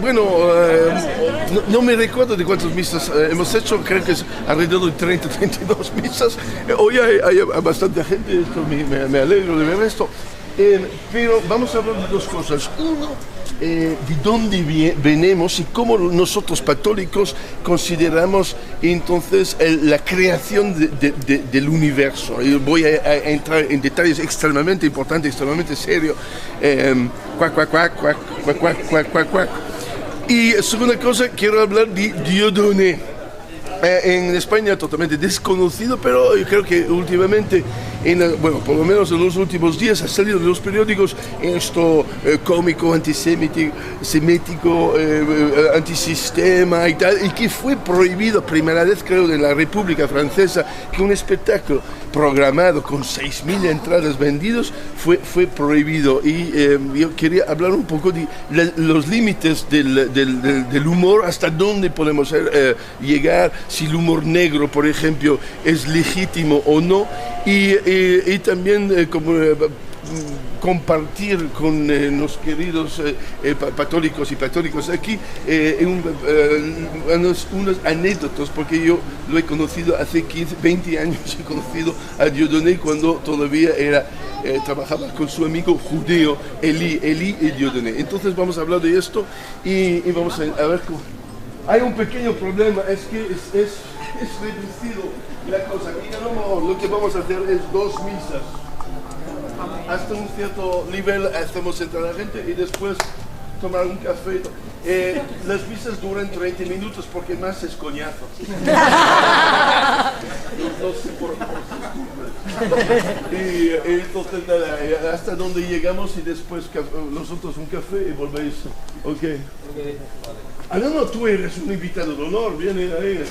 bueno, no me recuerdo de cuántas misas hemos hecho, creo que es alrededor de 30, 32 misas. Hoy hay bastante gente, esto me alegro de ver esto. Pero vamos a hablar de dos cosas. Uno, de dónde venimos y cómo nosotros católicos consideramos entonces la creación del universo. Y voy a entrar en detalles extremadamente importantes, extremadamente serios. Y segunda cosa, quiero hablar de Dieudonné. En España totalmente desconocido, pero yo creo que últimamente, bueno, por lo menos en los últimos días ha salido de los periódicos esto cómico, antisemítico, antisistema y tal, y que fue prohibido, primera vez creo en la República Francesa, que un espectáculo programado con 6.000 entradas vendidas fue prohibido. Y yo quería hablar un poco de los límites del humor, hasta dónde podemos llegar, si el humor negro, por ejemplo, es legítimo o no, y también compartir con los queridos católicos y católicos aquí unas anécdotas, porque yo lo he conocido hace 15, 20 años, he conocido a Dieudonné cuando todavía trabajaba con su amigo judío Eli y Dieudonné. Entonces vamos a hablar de esto y vamos a ver cómo. Hay un pequeño problema, es que es reducido la cosa. Y lo que vamos a hacer es 2 misas. Hasta un cierto nivel hacemos entrar a la gente y después tomar un café. Las misas duran 30 minutos porque más es coñazo. Y entonces nada, hasta donde llegamos y después nosotros un café y volvéis. Ok. No, tú eres un invitado de honor, viene ahí.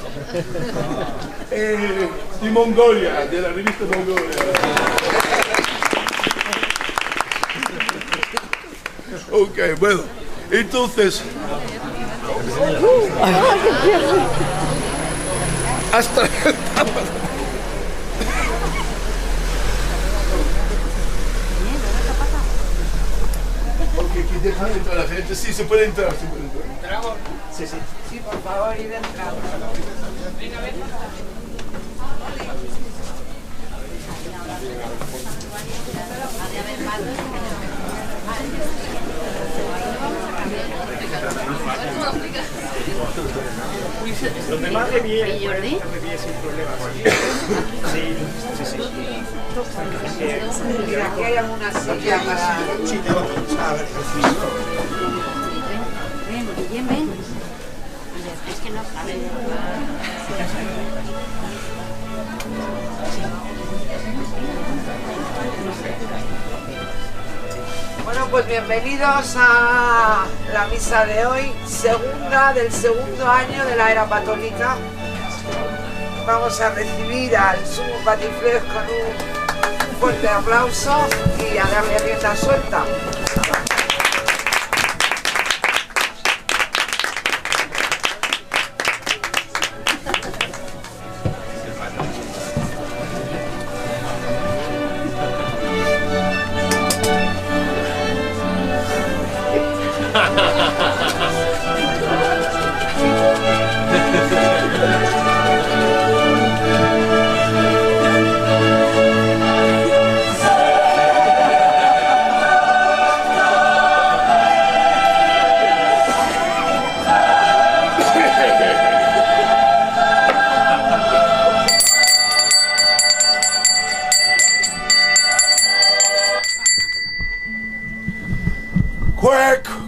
De Mongolia, de la revista Mongolia. Ok, bueno, entonces. Hasta. Que dejan entrar a la gente. Sí, se puede entrar. ¿Entramos? Sí. Sí, por favor, id entrando. Venga, venga. Los demás de bien, sin problemas. Sí. Aquí hay alguna silla para... Ven. Es que no cabe. Bueno, pues bienvenidos a la misa de hoy, segunda del segundo año de la era católica. Vamos a recibir al sumo patiflés con un fuerte aplauso y a darle rienda suelta.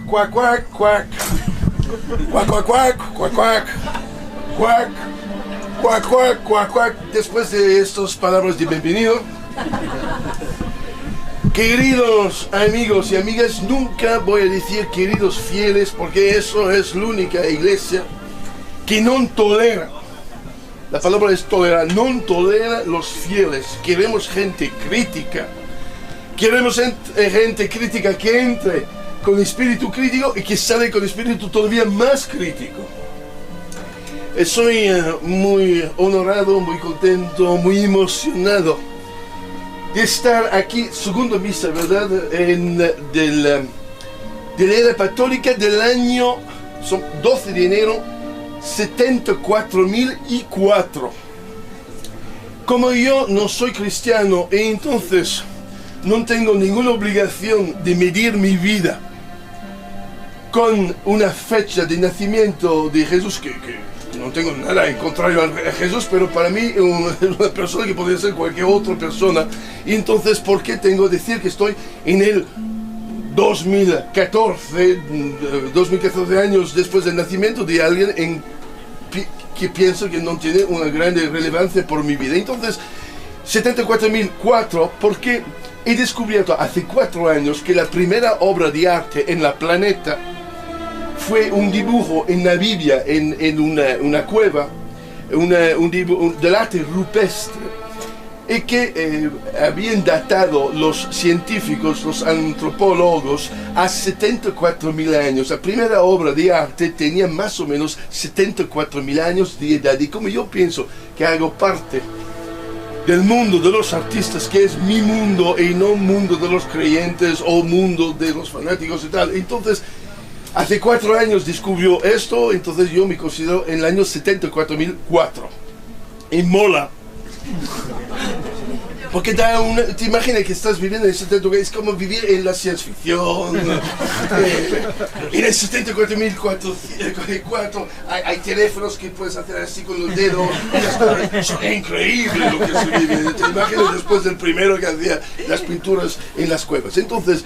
Quack, quack, quack. Quack, quack, quack, quack, quack. Quack, quack, quack, quack, quack. Después de estas palabras de bienvenido, queridos amigos y amigas, nunca voy a decir queridos fieles, porque eso es la única iglesia que no tolera. La palabra es tolerar, no tolera los fieles. Queremos gente crítica. Queremos gente crítica que entre con espíritu crítico y que sale con espíritu todavía más crítico. Soy muy honorado, muy contento, muy emocionado de estar aquí, segunda misa, ¿verdad? De la era católica del año son 12 de enero 74.004. Como yo no soy cristiano e entonces no tengo ninguna obligación de medir mi vida con una fecha de nacimiento de Jesús, que no tengo nada en contrario a Jesús, pero para mí es una persona que podría ser cualquier otra persona. Y entonces, ¿por qué tengo que decir que estoy en el 2014 años después del nacimiento de alguien que pienso que no tiene una grande relevancia por mi vida? Entonces, 74.004, porque he descubierto hace 4 años que la primera obra de arte en la planeta fue un dibujo en Namibia, en una cueva, un dibujo del arte rupestre, y que habían datado los científicos, los antropólogos, a 74.000 años. La primera obra de arte tenía más o menos 74.000 años de edad. Y como yo pienso que hago parte del mundo de los artistas, que es mi mundo y no mundo de los creyentes o mundo de los fanáticos y tal, entonces hace 4 años descubrió esto, entonces yo me considero en el año 74.004. Y mola. Porque te imaginas que estás viviendo en el 74, es como vivir en la ciencia ficción. En el 74.004 hay teléfonos que puedes hacer así con los dedos. Es increíble lo que se vive. Te imaginas después del primero que hacía las pinturas en las cuevas. Entonces,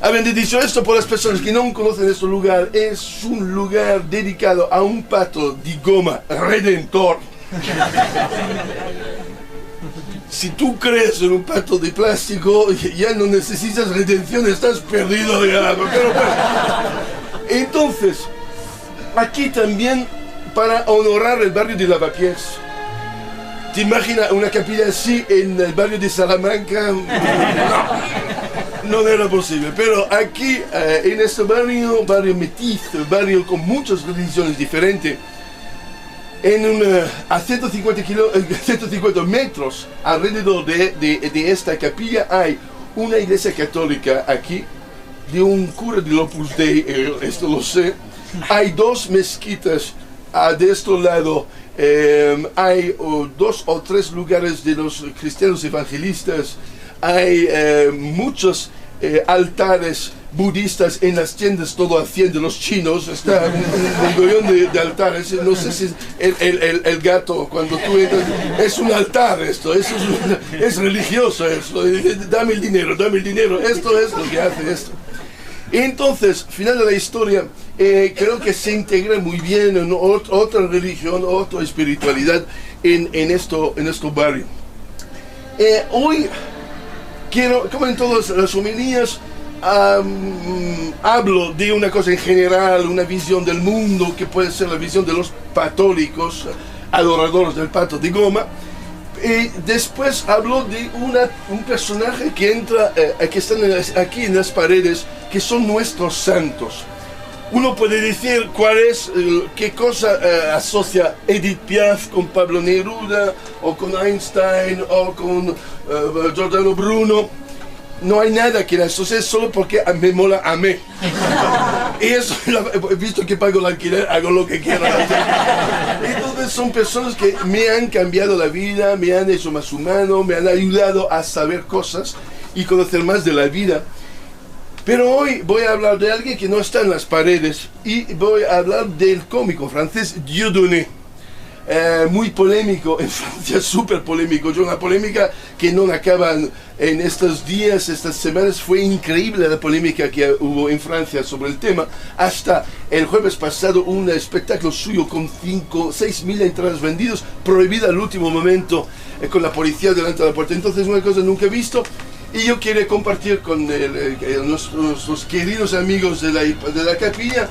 habiendo dicho esto, por las personas que no conocen este lugar, es un lugar dedicado a un pato de goma redentor. Si tú crees en un pato de plástico, ya no necesitas redención, estás perdido ya. Pero bueno. Entonces, aquí también para honorar el barrio de Lavapiés. ¿Te imaginas una capilla así en el barrio de Salamanca? No era posible. Pero aquí, en este barrio mestizo, barrio con muchas religiones diferentes, a 150 metros alrededor de esta capilla hay una iglesia católica aquí, de un cura del Opus Dei, esto lo sé. Hay 2 mezquitas de este lado, hay 2 o 3 lugares de los cristianos evangelistas, hay muchos altares budistas en las tiendas, todo a 100 de los chinos, está un mogollón de altares. No sé si el gato, cuando tú entras, es un altar esto, es religioso esto, dame el dinero, esto es lo que hace esto. Entonces, final de la historia, creo que se integra muy bien en otra religión, otra espiritualidad en este barrio. Hoy quiero, como en todas las homilías, hablo de una cosa en general, una visión del mundo que puede ser la visión de los católicos, adoradores del pato de goma. Y después hablo de un personaje que entra, que están aquí en las paredes, que son nuestros santos. Uno puede decir qué cosa asocia Edith Piaf con Pablo Neruda, o con Einstein, o con Giordano Bruno. No hay nada que la asocie, solo porque me mola a mí. Y eso, visto que pago el alquiler, hago lo que quiero. Entonces son personas que me han cambiado la vida, me han hecho más humano, me han ayudado a saber cosas y conocer más de la vida. Pero hoy voy a hablar de alguien que no está en las paredes, y voy a hablar del cómico francés Dieudonné. Muy polémico en Francia, súper polémico. Una polémica que no acaba en estos días, estas semanas. Fue increíble la polémica que hubo en Francia sobre el tema. Hasta el jueves pasado, un espectáculo suyo con 6.000 entradas vendidas, prohibida al último momento, con la policía delante de la puerta. Entonces, una cosa nunca he visto. Y yo quiero compartir con nuestros queridos amigos de la capilla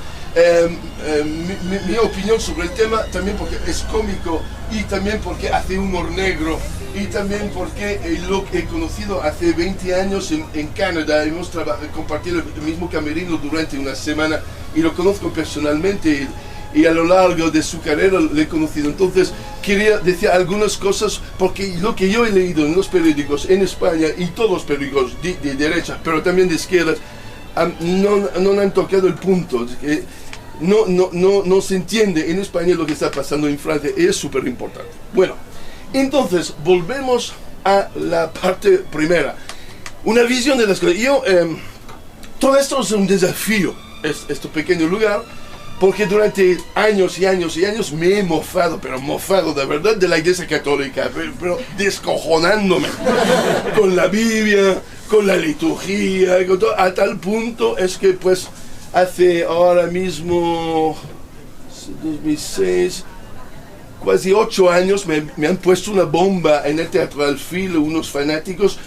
mi opinión sobre el tema, también porque es cómico, y también porque hace humor negro, y también porque lo he conocido hace 20 años en Canadá. Hemos compartido el mismo camerino durante una semana y lo conozco personalmente, y a lo largo de su carrera le he conocido. Entonces quería decir algunas cosas, porque lo que yo he leído en los periódicos en España, y todos los periódicos de derecha, pero también de izquierdas, no han tocado el punto. no se entiende en España lo que está pasando en Francia, y es súper importante. Bueno, entonces volvemos a la parte primera. Una visión de las cosas. Todo esto es un desafío, este pequeño lugar, porque durante años y años y años me he mofado, pero mofado de verdad, de la Iglesia Católica, pero descojonándome con la Biblia, con la liturgia, con todo, a tal punto es que pues hace ahora mismo 2006, casi 8 años me han puesto una bomba en el Teatro Alfil, unos fanáticos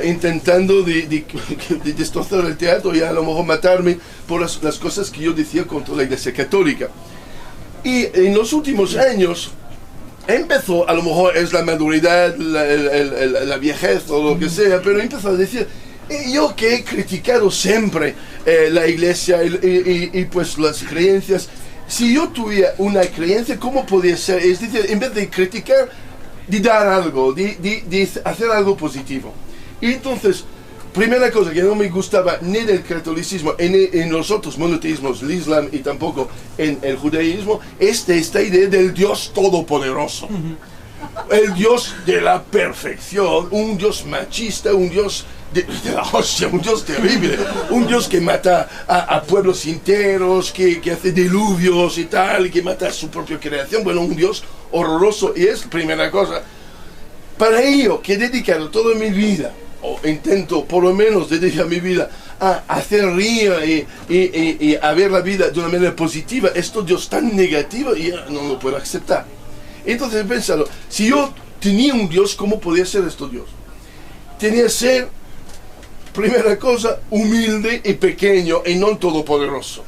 intentando de destrozar el teatro y a lo mejor matarme por las cosas que yo decía contra la Iglesia Católica. Y en los últimos años empezó, a lo mejor es la maduridad, la viejez o lo que sea, pero empezó a decir, yo que he criticado siempre la Iglesia y pues las creencias, si yo tuviera una creencia, ¿cómo podía ser? Es decir, en vez de criticar, de dar algo, de hacer algo positivo. Y entonces, primera cosa que no me gustaba ni del catolicismo, en los otros monoteísmos, el Islam y tampoco en el judaísmo, esta idea del Dios todopoderoso. El Dios de la perfección, un Dios machista, un Dios de la hostia, un Dios terrible, un Dios que mata a pueblos enteros, que hace diluvios y tal, que mata a su propia creación. Bueno, un Dios horroroso. Y es primera cosa. Para ello, que he dedicado toda mi vida, o intento por lo menos dedicar mi vida a hacer reír y a ver la vida de una manera positiva, esto Dios tan negativo, y no lo puedo aceptar. Entonces he pensado, si yo tenía un Dios, ¿cómo podía ser esto Dios? Tenía que ser, primera cosa, humilde y pequeño y no todopoderoso.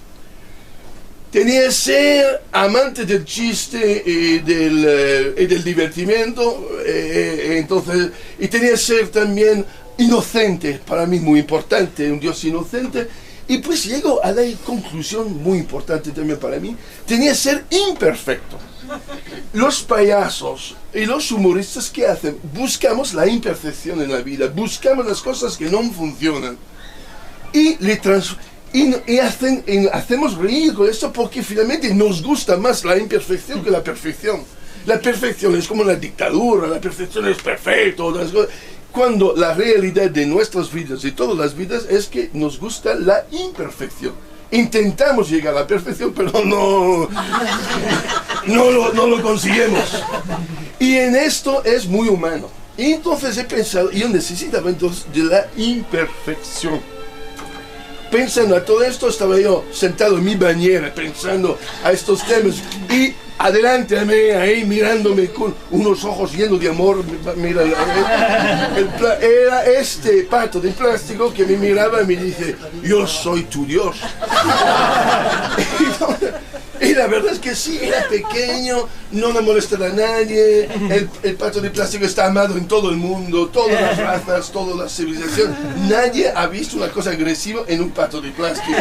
Tenía que ser amante del chiste y del divertimiento, entonces, y tenía que ser también inocente, para mí muy importante, un Dios inocente. Y pues llego a la conclusión muy importante también para mí, tenía que ser imperfecto. Los payasos y los humoristas, ¿qué hacen? Buscamos la imperfección en la vida, buscamos las cosas que no funcionan y hacemos reír con esto, porque finalmente nos gusta más la imperfección que la perfección. La perfección es como la dictadura, la perfección es perfecto, cuando la realidad de nuestras vidas y todas las vidas es que nos gusta la imperfección. Intentamos llegar a la perfección, pero no lo conseguimos. Y en esto es muy humano. Y entonces he pensado, yo necesitaba entonces de la imperfección. Pensando a todo esto, estaba yo sentado en mi bañera, pensando a estos temas, y adelante a mí, ahí mirándome con unos ojos llenos de amor, mira, era este pato de plástico que me miraba y me dice, yo soy tu Dios. Y la verdad es que sí, era pequeño, no me molestaba a nadie, el pato de plástico está amado en todo el mundo, todas las razas, todas las civilizaciones. Nadie ha visto una cosa agresiva en un pato de plástico.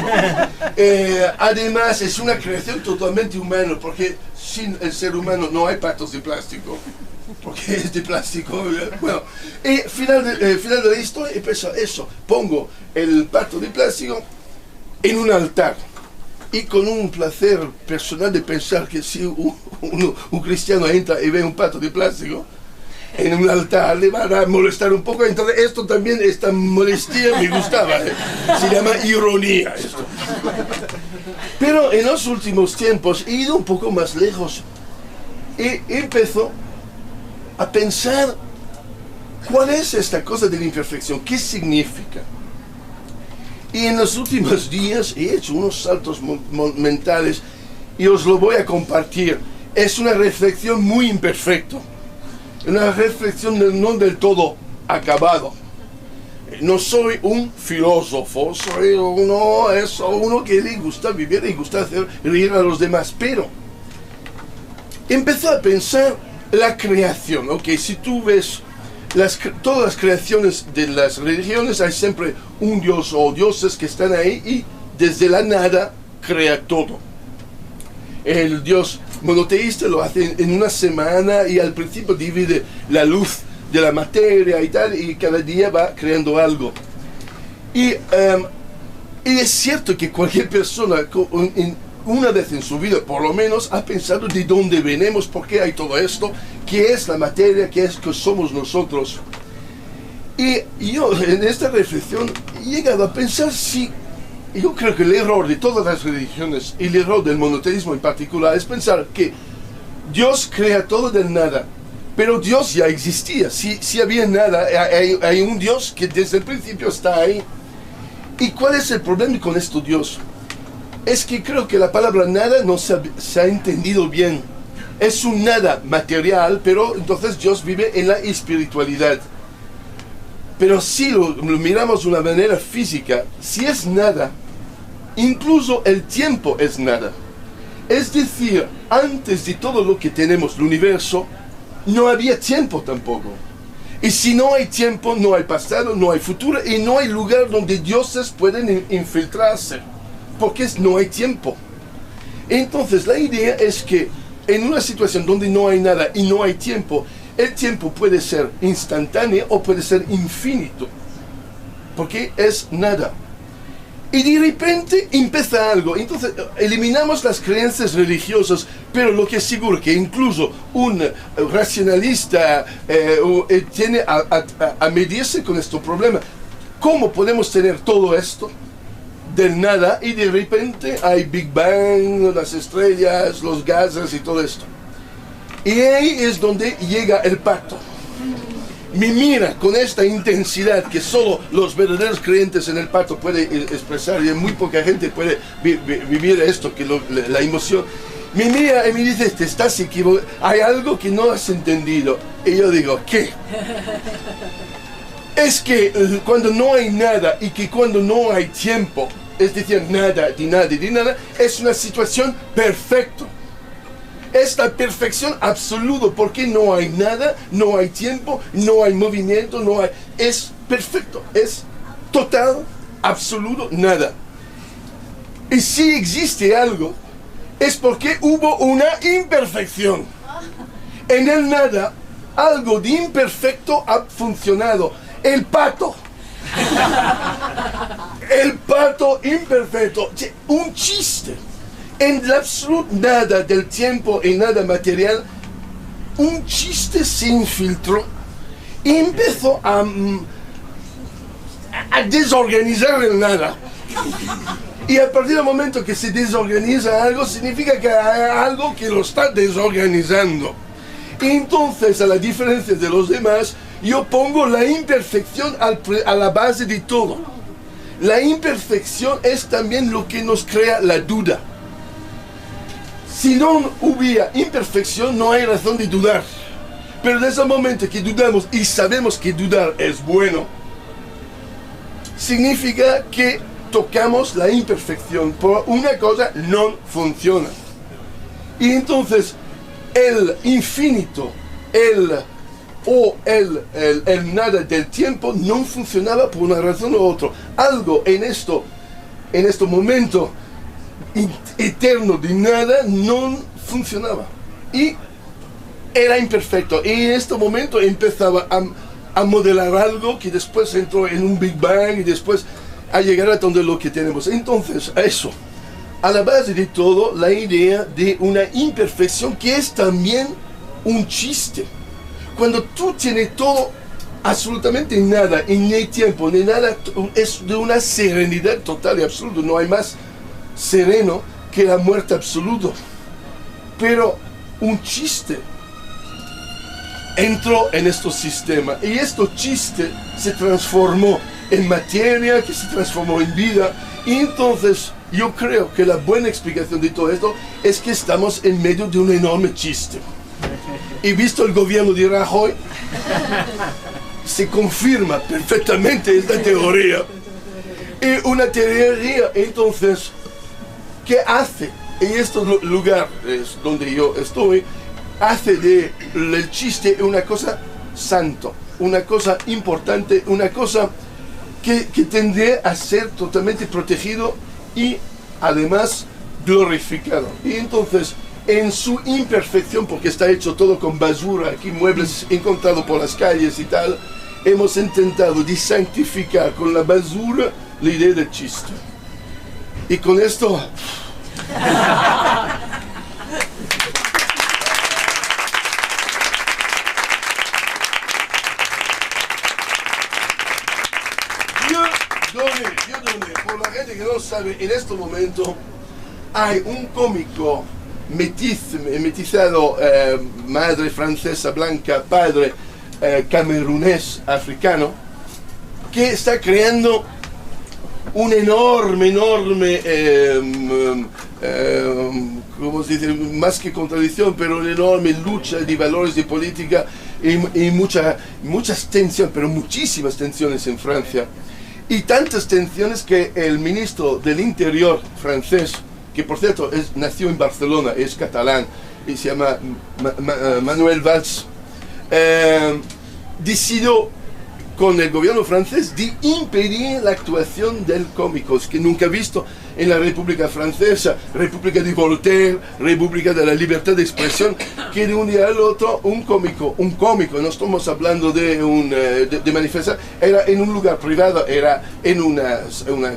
Además, es una creación totalmente humana, porque sin el ser humano no hay patos de plástico, porque es de plástico. Bueno, y final de la historia, he pensado eso, pongo el pato de plástico en un altar. Y con un placer personal de pensar que si un cristiano entra y ve un pato de plástico en un altar, le va a molestar un poco. Entonces esto también, esta molestia me gustaba. Se llama ironía esto. Pero en los últimos tiempos he ido un poco más lejos. Y empezó a pensar, ¿cuál es esta cosa de la imperfección? ¿Qué significa? Y en los últimos días he hecho unos saltos mentales y os lo voy a compartir. Es una reflexión muy imperfecta, una reflexión no del todo acabado. No soy un filósofo, soy uno que le gusta vivir y gusta hacer reír a los demás, pero empezó a pensar la creación. Ok, si tú ves todas las creaciones de las religiones, hay siempre un dios o dioses que están ahí y desde la nada crea todo. El dios monoteísta lo hace en una semana y al principio divide la luz de la materia y tal, y cada día va creando algo. Y es cierto que cualquier persona una vez en su vida, por lo menos, ha pensado de dónde venimos, por qué hay todo esto, qué es la materia, qué es que somos nosotros. Y yo en esta reflexión he llegado a pensar si, yo creo que el error de todas las religiones, y el error del monoteísmo en particular, es pensar que Dios crea todo del nada, pero Dios ya existía. Si había nada, hay un Dios que desde el principio está ahí. ¿Y cuál es el problema con esto Dios? Es que creo que la palabra nada no se ha entendido bien. Es un nada material, pero entonces Dios vive en la espiritualidad. Pero si lo miramos de una manera física, si es nada, incluso el tiempo es nada. Es decir, antes de todo lo que tenemos, el universo, no había tiempo tampoco. Y si no hay tiempo, no hay pasado, no hay futuro, y no hay lugar donde dioses pueden infiltrarse, porque no hay tiempo. Entonces la idea es que en una situación donde no hay nada y no hay tiempo, el tiempo puede ser instantáneo o puede ser infinito, porque es nada. Y de repente empieza algo. Entonces eliminamos las creencias religiosas, pero lo que es seguro que incluso un racionalista tiene a medirse con este problema. ¿Cómo podemos tener todo esto del nada y de repente hay Big Bang, las estrellas, los gases y todo esto? Y ahí es donde llega el pacto. Me mira con esta intensidad que solo los verdaderos creyentes en el pacto pueden expresar, y muy poca gente puede vivir esto, que la emoción. Me mira y me dice, te estás equivocado, hay algo que no has entendido. Y yo digo, ¿qué? Es que cuando no hay nada y que cuando no hay tiempo, es decir, nada, de nada, de nada, es una situación perfecta. Es la perfección absoluta, porque no hay nada, no hay tiempo, no hay movimiento, no hay... Es perfecto, es total, absoluto, nada. Y si existe algo, es porque hubo una imperfección. En el nada, algo de imperfecto ha funcionado. El pato. El pato imperfecto. Un chiste. En el absoluto nada del tiempo y nada material, un chiste se infiltró y empezó a desorganizar el nada. Y a partir del momento que se desorganiza algo, significa que hay algo que lo está desorganizando. Y entonces, a la diferencia de los demás, yo pongo la imperfección a la base de todo. La imperfección es también lo que nos crea la duda. Si no hubiera imperfección, no hay razón de dudar. Pero desde el momento que dudamos y sabemos que dudar es bueno, significa que tocamos la imperfección. Por una cosa no funciona. Y entonces el infinito, el nada del tiempo no funcionaba por una razón u otra. Algo en este momento eterno de nada no funcionaba y era imperfecto, y en este momento empezaba a modelar algo que después entró en un Big Bang y después a llegar a donde lo que tenemos. Entonces eso, a la base de todo, la idea de una imperfección que es también un chiste. Cuando tú tienes todo absolutamente nada, y ni tiempo ni nada, es de una serenidad total y absoluta. No hay más sereno que la muerte absoluta. Pero un chiste entró en este sistema, y este chiste se transformó en materia, que se transformó en vida. Y entonces yo creo que la buena explicación de todo esto es que estamos en medio de un enorme chiste. Y visto el gobierno de Rajoy, se confirma perfectamente esta teoría. Y una teoría, entonces, que hace, en estos lugares donde yo estoy, hace del chiste una cosa santo, una cosa importante, una cosa que tendría a ser totalmente protegido y además glorificado. Y entonces, en su imperfección, porque está hecho todo con basura, aquí muebles encontrados por las calles y tal, hemos intentado de santificar con la basura la idea del chiste. Y con esto Dieudonné, por la gente que no sabe, en este momento hay un cómico metizado, madre francesa blanca, padre camerunés africano, que está creando un enorme, ¿cómo se dice? Más que contradicción, pero una enorme lucha de valores de política y muchas tensiones, pero muchísimas tensiones en Francia. Y tantas tensiones que el ministro del Interior francés, que por cierto nació en Barcelona, es catalán, y se llama Manuel Valls, decidió con el gobierno francés de impedir la actuación del cómico, que nunca visto en la República Francesa, República de Voltaire, República de la Libertad de Expresión, que de un día al otro un cómico, no estamos hablando de manifestar, era en un lugar privado, era en una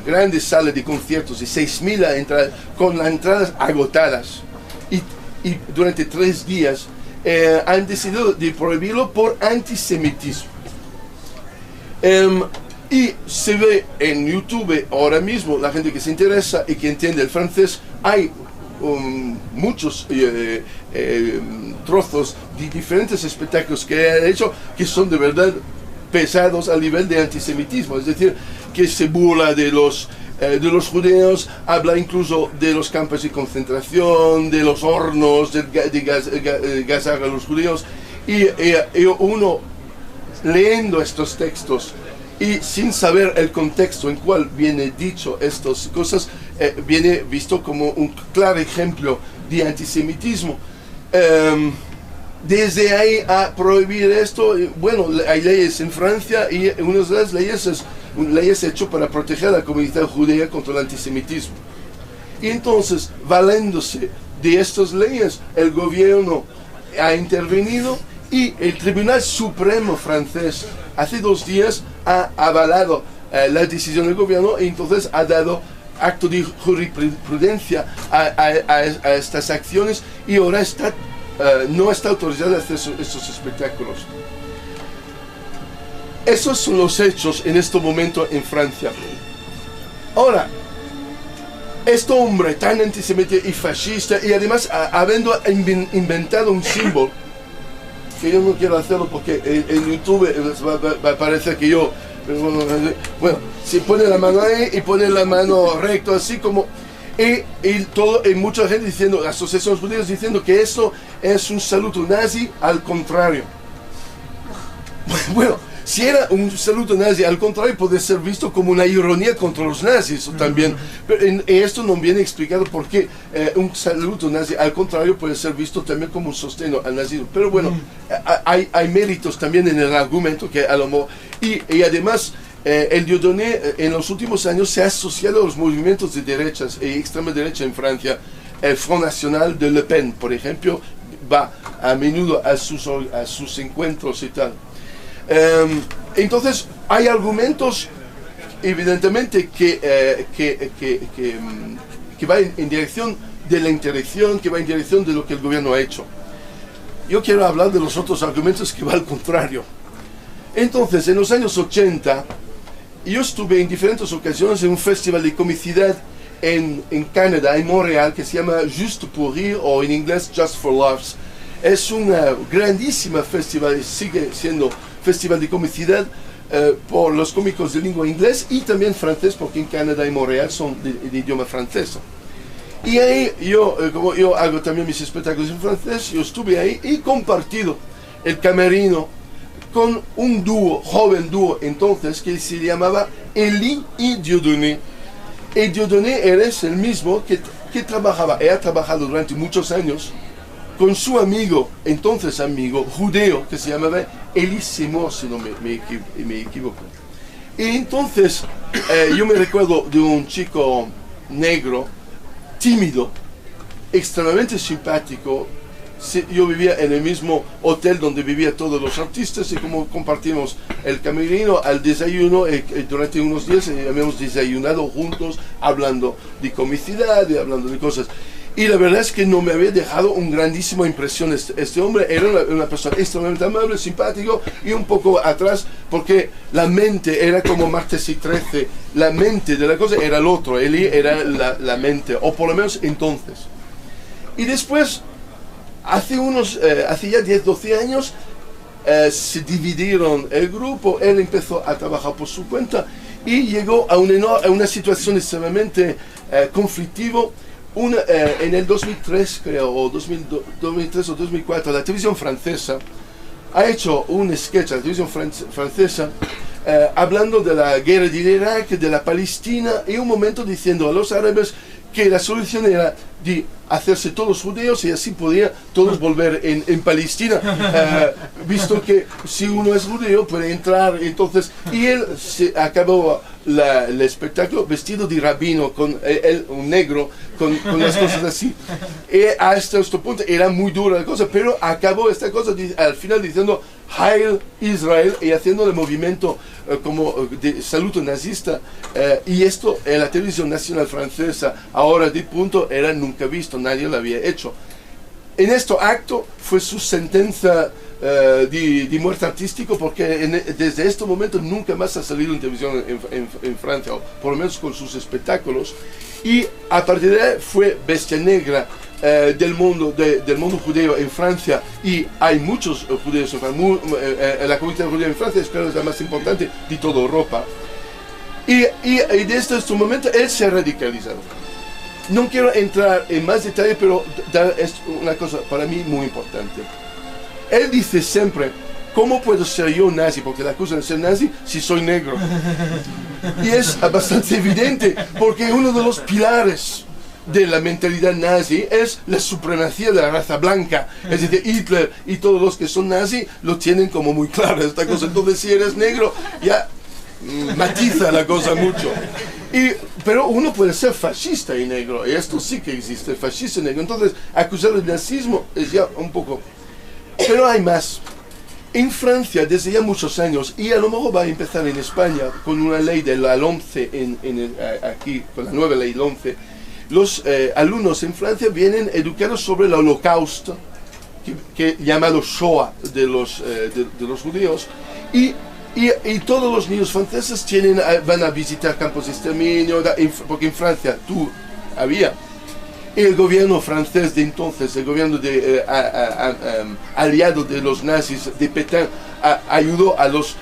grande sala de conciertos de 6.000 entradas, con las entradas agotadas, y durante 3 días han decidido de prohibirlo por antisemitismo. Y se ve en YouTube ahora mismo, la gente que se interesa y que entiende el francés, hay muchos trozos de diferentes espectáculos que ha hecho que son de verdad pesados al nivel de antisemitismo, es decir, que se burla de los judeos, habla incluso de los campos de concentración, de los hornos, de gasar a los judíos, y uno leyendo estos textos y sin saber el contexto en cual viene dicho estas cosas, viene visto como un claro ejemplo de antisemitismo. Desde ahí a prohibir esto, bueno, hay leyes en Francia y una de las leyes es leyes hechas para proteger a la comunidad judía contra el antisemitismo. Y entonces, valiéndose de estas leyes, el gobierno ha intervenido y el Tribunal Supremo francés hace 2 días ha avalado la decisión del gobierno y entonces ha dado acto de jurisprudencia a estas acciones y ahora no está autorizada a hacer estos espectáculos. Esos son los hechos en este momento en Francia. Ahora, este hombre tan antisemita y fascista y además habiendo inventado un símbolo, que yo no quiero hacerlo porque en YouTube va a parecer que yo, bueno, si pone la mano ahí y pone la mano recto así como, y mucha gente diciendo, asociaciones judías diciendo que esto es un saludo nazi, al contrario. Bueno, si era un saludo nazi, al contrario, puede ser visto como una ironía contra los nazis también. Pero esto no viene explicado por qué un saludo nazi, al contrario, puede ser visto también como un sostén al nazismo. Pero bueno, hay méritos también en el argumento que a lo mejor... Y además, el Dieudonné en los últimos años se ha asociado a los movimientos de derechas y extrema derecha en Francia. El Front National de Le Pen, por ejemplo, va a menudo a sus encuentros y tal. Entonces hay argumentos evidentemente que va en dirección de la interdicción, que va en dirección de lo que el gobierno ha hecho. Yo quiero hablar de los otros argumentos que va al contrario. Entonces, en los años 80 yo estuve en diferentes ocasiones en un festival de comicidad en Canadá, en Montreal, que se llama Juste pour Rire, o en inglés Just for Laughs. Es una grandísima festival, sigue siendo festival de comicidad por los cómicos de lengua inglés y también francés, porque en Canadá y Montreal son de idioma francés. Y ahí como yo hago también mis espectáculos en francés, yo estuve ahí y compartido el camerino con un dúo, joven dúo entonces, que se llamaba Elie y Dieudonné. Y Dieudonné es el mismo que ha trabajado durante muchos años con su amigo, entonces amigo, judeo, que se llamaba Elie Simon, si no me equivoco. Y entonces yo me recuerdo de un chico negro, tímido, extremadamente simpático, yo vivía en el mismo hotel donde vivían todos los artistas y como compartimos el camerino al desayuno, durante unos días habíamos desayunado juntos hablando de comicidad y hablando de cosas. Y la verdad es que no me había dejado una grandísima impresión. Este hombre era una persona extremadamente amable, simpático y un poco atrás, porque la mente era como Martes y 13. La mente de la cosa era el otro, él era la mente, o por lo menos entonces. Y después, hace ya 10, 12 años, se dividieron el grupo, él empezó a trabajar por su cuenta y llegó a una situación extremadamente conflictiva. En el 2003, creo, o 2003 o 2004, la televisión francesa ha hecho un sketch, la televisión francesa, hablando de la guerra de Irak, de la Palestina, y un momento diciendo a los árabes que la solución era de hacerse todos judíos y así podían todos volver en Palestina, visto que si uno es judío puede entrar. Entonces, y él se acabó el espectáculo vestido de rabino, con un negro, con las cosas así. Y hasta este punto era muy dura la cosa, pero acabó esta cosa al final diciendo Heil Israel y haciendo el movimiento como de saludo nazista, y esto en la televisión nacional francesa ahora de punto era nunca visto, nadie lo había hecho. En este acto fue su sentencia de muerte artístico, porque desde este momento nunca más ha salido en televisión en Francia, o por lo menos con sus espectáculos, y a partir de ahí fue bestia negra del mundo judío en Francia, y hay muchos judíos en Francia. La comunidad judía en Francia es la más importante de toda Europa, y desde este momento él se ha radicalizado. No quiero entrar en más detalle, pero es una cosa para mí muy importante. Él dice siempre, ¿cómo puedo ser yo nazi? Porque la acusan de ser nazi si soy negro. Y es bastante evidente, porque uno de los pilares de la mentalidad nazi es la supremacía de la raza blanca. Es decir, Hitler y todos los que son nazi lo tienen como muy claro esta cosa. Entonces, si eres negro, ya matiza la cosa mucho. Pero uno puede ser fascista y negro, y esto sí que existe, fascista y negro. Entonces, acusar el nazismo es ya un poco... Pero hay más. En Francia, desde ya muchos años, y a lo mejor va a empezar en España, con una ley de la LOMCE, aquí, con la nueva ley LOMCE, los alumnos en Francia vienen educados sobre el holocausto, que llamado Shoah de los judíos, y todos los niños franceses van a visitar campos de exterminio, porque en Francia había el gobierno francés de entonces, el gobierno aliado de los nazis de Pétain, ayudó a los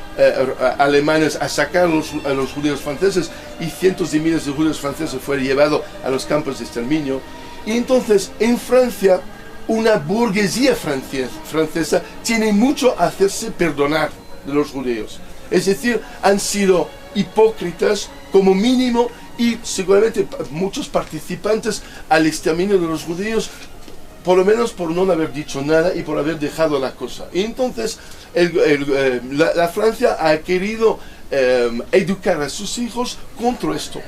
alemanes a sacar a los judíos franceses, y cientos de miles de judíos franceses fueron llevados a los campos de exterminio. Y entonces en Francia una burguesía francesa tiene mucho a hacerse perdonar de los judíos. Es decir, han sido hipócritas como mínimo, y seguramente muchos participantes al exterminio de los judíos, por lo menos por no haber dicho nada y por haber dejado la cosa. Y entonces la Francia ha querido educar a sus hijos contra esto.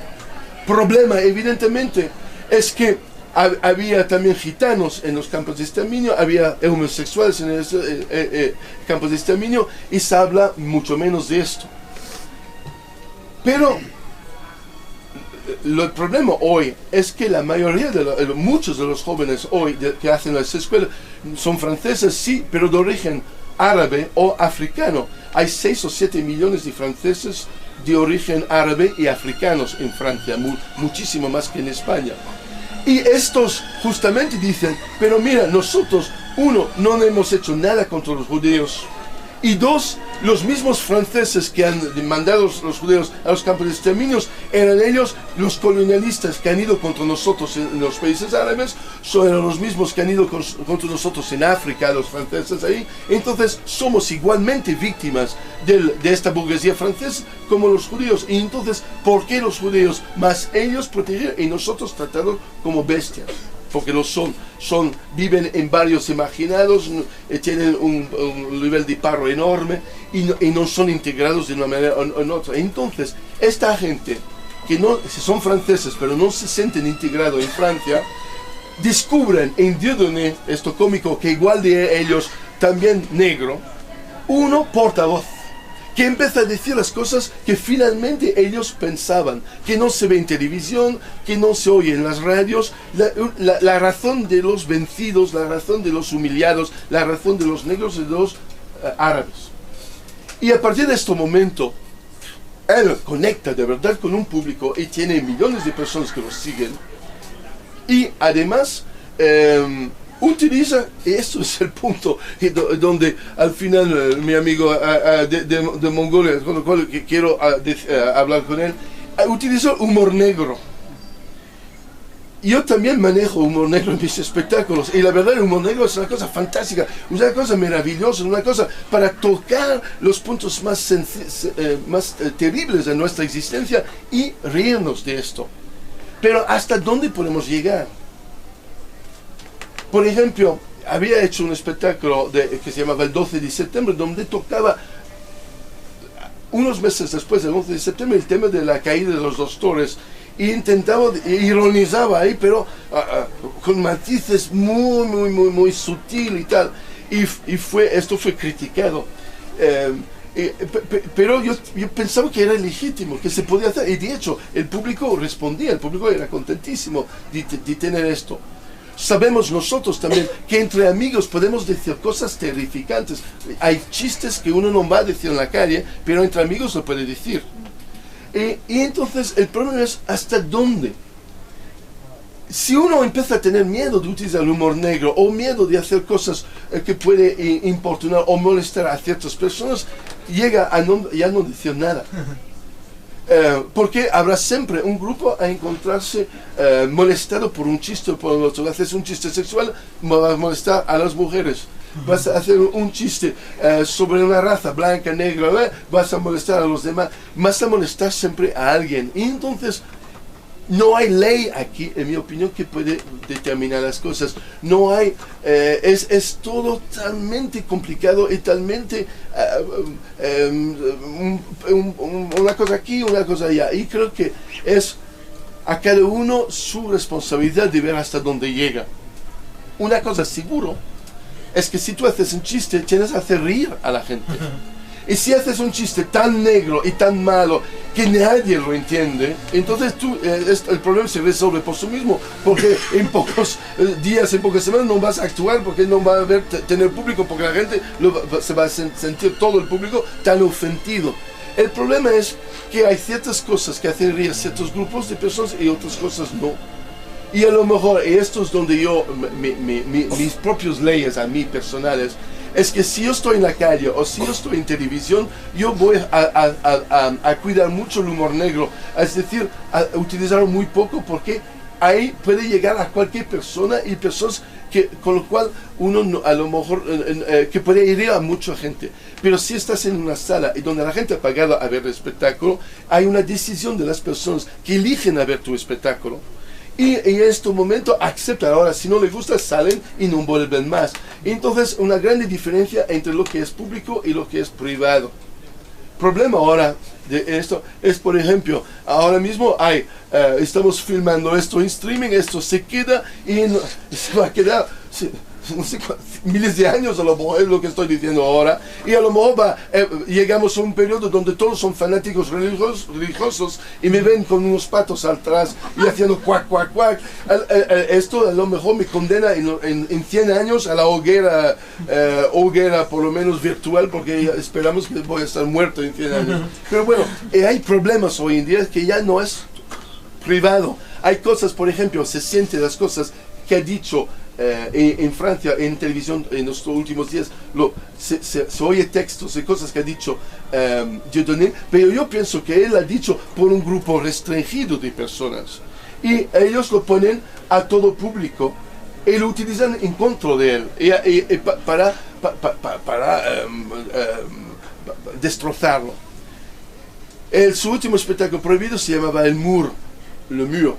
Problema, evidentemente, es que había también gitanos en los campos de exterminio, había homosexuales en los campos de exterminio, y se habla mucho menos de esto. Pero el problema hoy es que la mayoría muchos de los jóvenes hoy que hacen las escuelas son franceses, sí, pero de origen árabe o africano. Hay 6 o 7 millones de franceses de origen árabe y africanos en Francia, muchísimo más que en España. Y estos justamente dicen, pero mira, nosotros, uno, no hemos hecho nada contra los judíos, y dos, los mismos franceses que han mandado los judíos a los campos de exterminio eran ellos, los colonialistas que han ido contra nosotros en los países árabes, son los mismos que han ido contra nosotros en África, los franceses ahí. Entonces somos igualmente víctimas de esta burguesía francesa como los judíos. Y entonces, ¿por qué los judíos más ellos proteger y nosotros tratados como bestias? Porque lo son, viven en barrios imaginados, tienen un nivel de paro enorme y no son integrados de una manera o en otra. Entonces, esta gente que no son franceses pero no se sienten integrados en Francia, descubren en Dieudonné, esto cómico, que igual de ellos, también negro, uno portavoz, que empieza a decir las cosas que finalmente ellos pensaban, que no se ve en televisión, que no se oye en las radios, la razón de los vencidos, la razón de los humillados, la razón de los negros y de los árabes. Y a partir de este momento, él conecta de verdad con un público y tiene millones de personas que lo siguen. Y además utiliza, y esto es el punto donde al final mi amigo de Mongolia, con el cual quiero hablar con él, utilizó humor negro. Yo también manejo humor negro en mis espectáculos y la verdad el humor negro es una cosa fantástica, una cosa maravillosa, una cosa para tocar los puntos más terribles de nuestra existencia y reírnos de esto. Pero ¿hasta dónde podemos llegar? Por ejemplo, había hecho un espectáculo que se llamaba el 12 de septiembre, donde tocaba unos meses después del 11 de septiembre el tema de la caída de los dos torres. Y intentaba, ironizaba ahí, pero con matices muy sutil y tal. Y esto fue criticado. Pero yo pensaba que era legítimo, que se podía hacer. Y de hecho, el público respondía, el público era contentísimo de tener esto. Sabemos nosotros también que entre amigos podemos decir cosas terrificantes. Hay chistes que uno no va a decir en la calle, pero entre amigos lo puede decir. Y entonces el problema es hasta dónde. Si uno empieza a tener miedo de utilizar el humor negro o miedo de hacer cosas que puede importunar o molestar a ciertas personas, llega a ya no decir nada. Porque habrá siempre un grupo a encontrarse molestado por un chiste o por el otro. Haces un chiste sexual, vas a molestar a las mujeres. Vas a hacer un chiste sobre una raza blanca, negra, vas a molestar a los demás, vas a molestar siempre a alguien. Y entonces no hay ley aquí, en mi opinión, que puede determinar las cosas. No hay, es todo talmente complicado y talmente una cosa aquí, una cosa allá. Y creo que es a cada uno su responsabilidad de ver hasta dónde llega. Una cosa seguro es que si tú haces un chiste, tienes que hacer reír a la gente. Y si haces un chiste tan negro y tan malo que nadie lo entiende, entonces el problema se resuelve por sí mismo, porque en pocos días, en pocas semanas no vas a actuar, porque no va a tener público, porque la gente se va a sentir, todo el público tan ofendido. El problema es que hay ciertas cosas que hacen reír a ciertos grupos de personas y otras cosas no. Y a lo mejor, y esto es donde yo, mis propias leyes a mí personales, es que si yo estoy en la calle o si yo estoy en televisión, yo voy a cuidar mucho el humor negro, es decir, a utilizarlo muy poco, porque ahí puede llegar a cualquier persona y personas con lo cual uno a lo mejor que puede herir a mucha gente. Pero si estás en una sala y donde la gente ha pagado a ver el espectáculo, hay una decisión de las personas que eligen a ver tu espectáculo. Y en este momento aceptan. Ahora, si no les gusta, salen y no vuelven más. Entonces, una gran diferencia entre lo que es público y lo que es privado. Problema ahora de esto es, por ejemplo, ahora mismo estamos filmando esto en streaming, esto se queda y se va a quedar, no sé miles de años, a lo mejor es lo que estoy diciendo ahora, y a lo mejor llegamos a un periodo donde todos son fanáticos religiosos y me ven con unos patos atrás y haciendo cuac, cuac, cuac. Esto a lo mejor me condena en 100 años a la hoguera por lo menos virtual, porque esperamos que voy a estar muerto en 100 años. Pero bueno, hay problemas hoy en día que ya no es privado. Hay cosas, por ejemplo, se sienten las cosas que ha dicho en Francia, en televisión, en los últimos días, se oye textos y cosas que ha dicho Dieudonné, pero yo pienso que él ha dicho por un grupo restringido de personas. Y ellos lo ponen a todo público y lo utilizan en contra de él, para destrozarlo. Su último espectáculo prohibido se llamaba El Mur, Le Mur,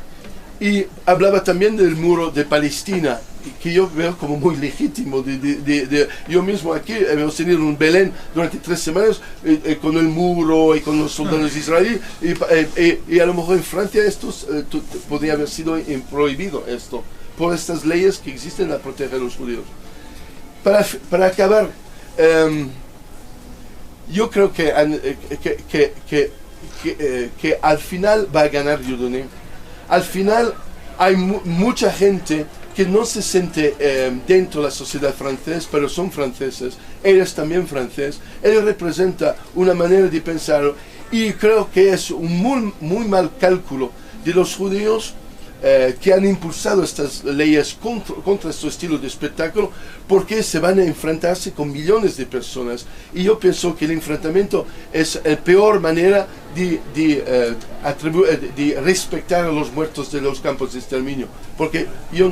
y hablaba también del muro de Palestina, que yo veo como muy legítimo. Yo mismo aquí hemos tenido un Belén durante 3 semanas con el muro y con los soldados israelíes, y a lo mejor en Francia esto podría haber sido prohibido esto, por estas leyes que existen para proteger a los judíos. Para acabar, yo creo que al final va a ganar Dieudonné. Al final hay mucha gente que no se siente dentro de la sociedad francesa, pero son franceses. Él es también francés. Él representa una manera de pensar y creo que es un muy mal cálculo de los judíos que han impulsado estas leyes contra este estilo de espectáculo, porque se van a enfrentarse con millones de personas. Y yo pienso que el enfrentamiento es la peor manera de respetar a los muertos de los campos de exterminio, porque yo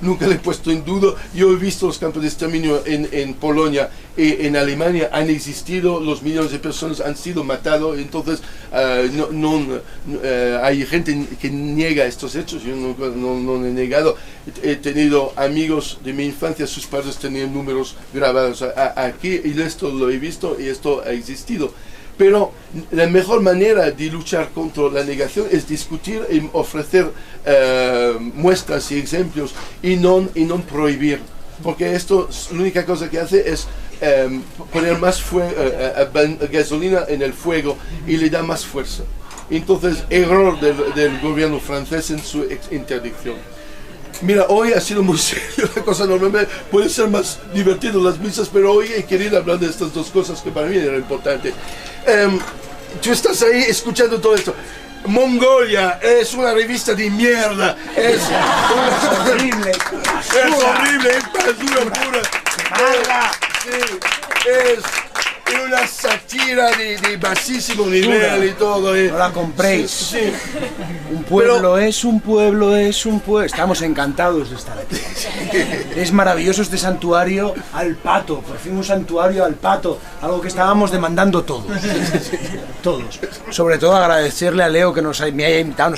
nunca le he puesto en duda. Yo he visto los campos de exterminio en Polonia y en Alemania, han existido, los millones de personas han sido matados. Entonces hay gente que niega estos hechos. Yo no he negado. He tenido amigos de mi infancia, sus padres tenían números grabados aquí, y esto lo he visto y esto ha existido. Pero la mejor manera de luchar contra la negación es discutir y ofrecer muestras y ejemplos, y no prohibir, porque esto la única cosa que hace es poner más gasolina en el fuego y le da más fuerza. Entonces, error del gobierno francés en su interdicción. Mira, hoy ha sido muy serio la cosa. Normalmente puede ser más divertido las misas, pero hoy he querido hablar de estas dos cosas que para mí eran importantes. Tú estás ahí escuchando todo esto. Mongolia es una revista de mierda. Es horrible. Es horrible, es basura pura. Sí, es una sátira de bajísimo nivel y todo. No la compréis. Sí. Un pueblo es un pueblo. Estamos encantados de estar aquí. Es maravilloso este santuario al pato. Por fin un santuario al pato. Algo que estábamos demandando todos. Todos. Sobre todo agradecerle a Leo que nos haya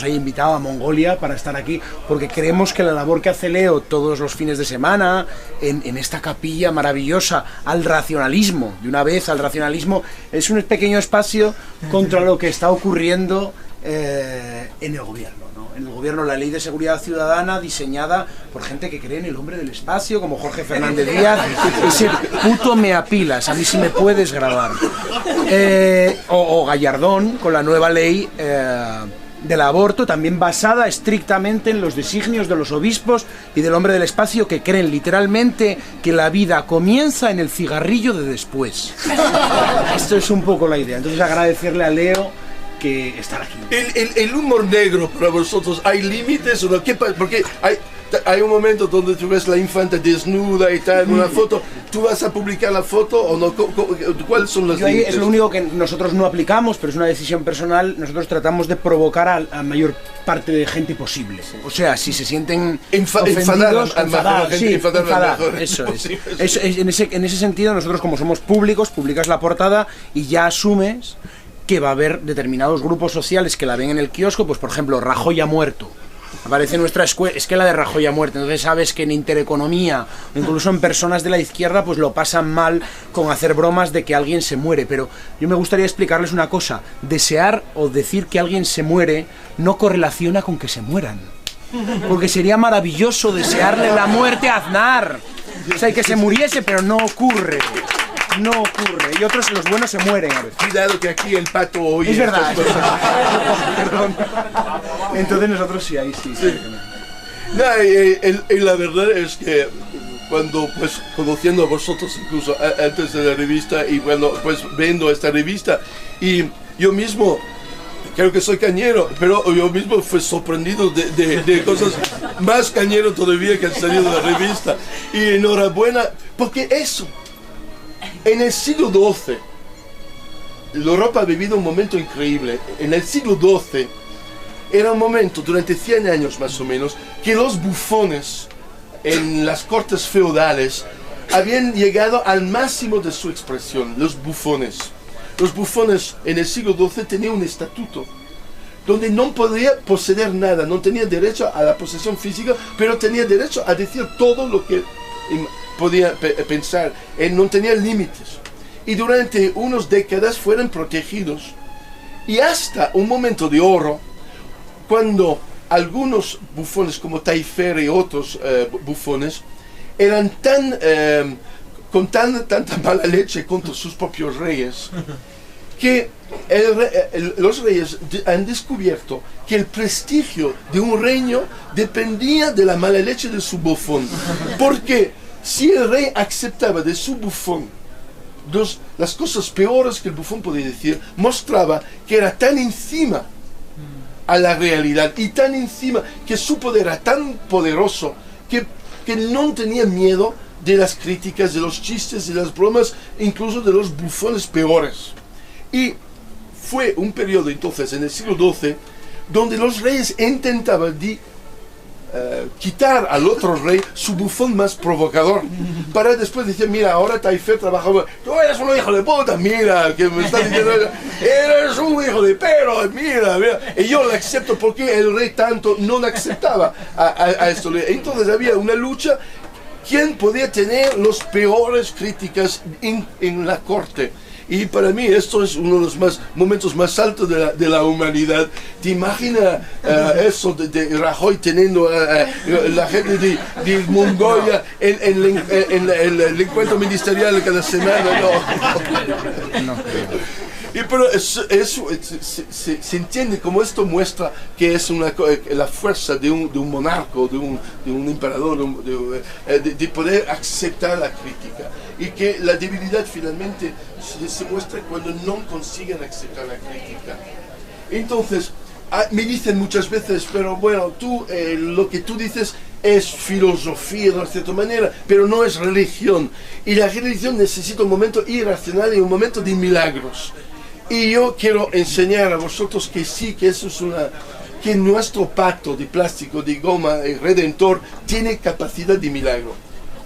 invitado a Mongolia para estar aquí, porque creemos que la labor que hace Leo todos los fines de semana en esta capilla maravillosa al racionalismo, de una vez al racionalismo, es un pequeño espacio contra lo que está ocurriendo en el gobierno, ¿no? En el gobierno, la ley de seguridad ciudadana diseñada por gente que cree en el hombre del espacio, como Jorge Fernández Díaz, ese puto meapilas, a mí sí me puedes grabar, o Gallardón con la nueva ley del aborto, también basada estrictamente en los designios de los obispos y del hombre del espacio, que creen literalmente que la vida comienza en el cigarrillo de después. Esto es un poco la idea. Entonces, agradecerle a Leo que estar aquí. El humor negro para vosotros, ¿hay límites o no? Porque hay un momento donde tú ves la infanta desnuda y tal en una foto. ¿Tú vas a publicar la foto o no? ¿Cuáles son los límites? Es lo único que nosotros no aplicamos, pero es una decisión personal. Nosotros tratamos de provocar a la mayor parte de gente posible. O sea, si se sienten ofendidos, enfadar. Eso es. En ese sentido, nosotros, como somos públicos, publicas la portada y ya asumes que va a haber determinados grupos sociales que la ven en el kiosco. Pues, por ejemplo, Rajoy ha muerto. Aparece en nuestra esquela de Rajoy ha muerto. Entonces sabes que en Intereconomía, o incluso en personas de la izquierda, pues lo pasan mal con hacer bromas de que alguien se muere. Pero yo me gustaría explicarles una cosa. Desear o decir que alguien se muere no correlaciona con que se mueran. Porque sería maravilloso desearle la muerte a Aznar. O sea, que se muriese, pero no ocurre. No ocurre. Y otros, los buenos, se mueren. A ver. Cuidado que aquí el pato oye. Es verdad. Perdón. Entonces nosotros sí, ahí sí. No, la verdad es que cuando, pues, conociendo a vosotros incluso antes de la revista, y bueno, pues viendo esta revista, y yo mismo creo que soy cañero, pero yo mismo fui sorprendido de cosas más cañero todavía que han salido de la revista. Y enhorabuena, porque eso, en el siglo XII, Europa ha vivido un momento increíble. En el siglo XII era un momento, durante 100 años más o menos, que los bufones en las cortes feudales habían llegado al máximo de su expresión. Los bufones en el siglo XII tenían un estatuto donde no podía poseer nada, no tenía derecho a la posesión física, pero tenía derecho a decir todo lo que podía pensar. No tenía límites. Y durante unas décadas fueron protegidos. Y hasta un momento de oro, cuando algunos bufones como Taillefer y otros bufones eran con tanta mala leche contra sus propios reyes, que los reyes han descubierto que el prestigio de un reino dependía de la mala leche de su bufón. Porque si el rey aceptaba de su bufón las cosas peores que el bufón podía decir, mostraba que era tan encima a la realidad y tan encima, que su poder era tan poderoso que no tenía miedo de las críticas, de los chistes, de las bromas, incluso de los bufones peores. Y fue un periodo entonces en el siglo XII donde los reyes intentaban quitar al otro rey su bufón más provocador, para después decir, mira, ahora Taillefer trabajaba, tú eres un hijo de puta, mira, que me está diciendo, eres un hijo de perro, mira, y yo lo acepto porque el rey tanto no lo aceptaba a esto. Entonces había una lucha, quién podía tener los peores críticas en la corte. Y para mí esto es uno de los momentos más altos de la humanidad. ¿Te imaginas eso de Rajoy teniendo la gente de Mongolia en el encuentro ministerial cada semana? No. Pero se entiende como esto muestra que es la fuerza de un monarca, de un emperador, de poder aceptar la crítica, y que la debilidad finalmente se muestra cuando no consiguen aceptar la crítica. Entonces, me dicen muchas veces, pero bueno, lo que tú dices es filosofía de una cierta manera, pero no es religión, y la religión necesita un momento irracional y un momento de milagros. Y yo quiero enseñar a vosotros que sí, que eso es que nuestro pato de plástico, de goma, el Redentor, tiene capacidad de milagro.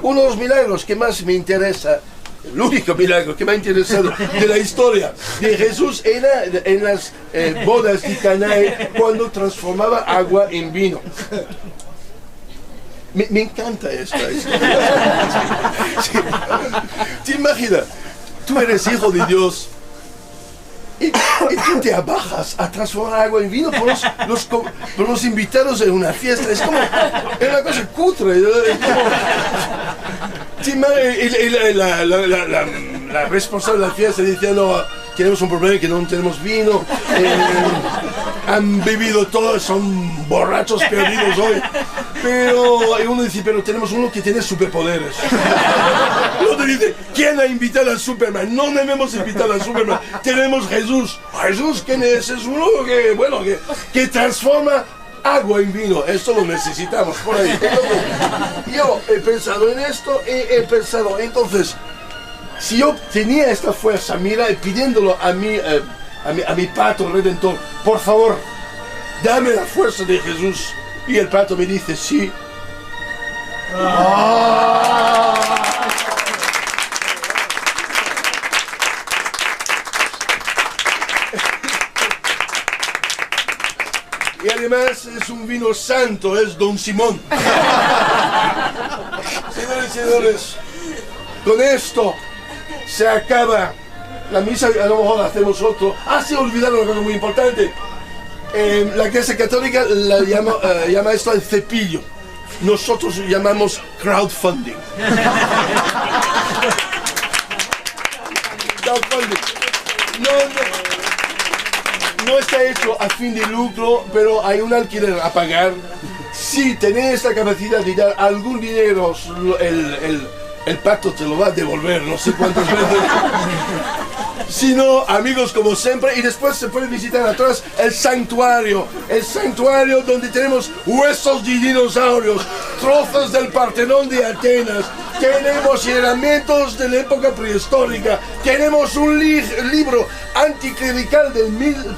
Uno de los milagros que más me interesa, el único milagro que me ha interesado de la historia de Jesús, era en las bodas de Caná, cuando transformaba agua en vino. Me encanta esta historia. Sí. ¿Te imaginas? Tú eres hijo de Dios. Y tú te abajas a transformar agua en vino por los invitados en una fiesta. Es una cosa cutre. La responsable de la fiesta dice, no, tenemos un problema que no tenemos vino. Han bebido todos, son borrachos perdidos hoy. Pero uno dice, pero tenemos uno que tiene superpoderes. El otro dice, ¿quién ha invitado al Superman? No debemos invitar al Superman. Tenemos Jesús. ¿Jesús quién es? Es uno que transforma agua en vino. Esto lo necesitamos por ahí. Entonces, yo he pensado en esto, he pensado, entonces, si yo tenía esta fuerza, mira, pidiéndolo a mi pato Redentor, por favor, dame la fuerza de Jesús. Y el pato me dice, sí. Y además es un vino santo, es Don Simón. Señores y señores, con esto se acaba la misa. A lo mejor hacemos otro. Se olvidaron una cosa muy importante. La Iglesia Católica llama esto el cepillo. Nosotros llamamos crowdfunding. No está hecho a fin de lucro, pero hay un alquiler a pagar. Si tenéis la capacidad de dar algún dinero, el pacto te lo va a devolver, no sé cuántas veces. Si no, amigos, como siempre, y después se puede visitar atrás el santuario donde tenemos huesos de dinosaurios, trozos del Partenón de Atenas, tenemos herramientas de la época prehistórica, tenemos un libro anticlerical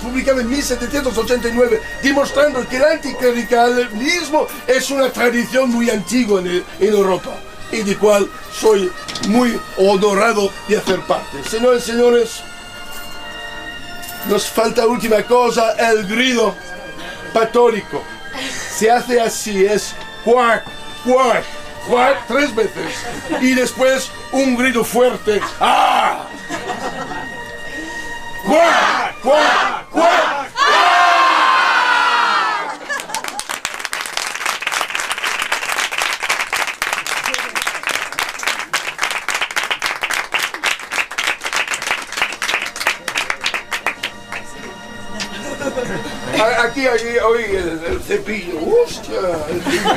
publicado en 1789, demostrando que el anticlericalismo es una tradición muy antigua en Europa, y de cual soy muy honorado de hacer parte. Señores y señores, nos falta última cosa, el grito patólico. Se hace así, es cuac, cuac, cuac 3 veces. Y después un grito fuerte. ¡Ah! ¡Cuac, cuac, cuac! ¡Ah! Aquí, hoy el cepillo. ¡Hostia! El cepillo.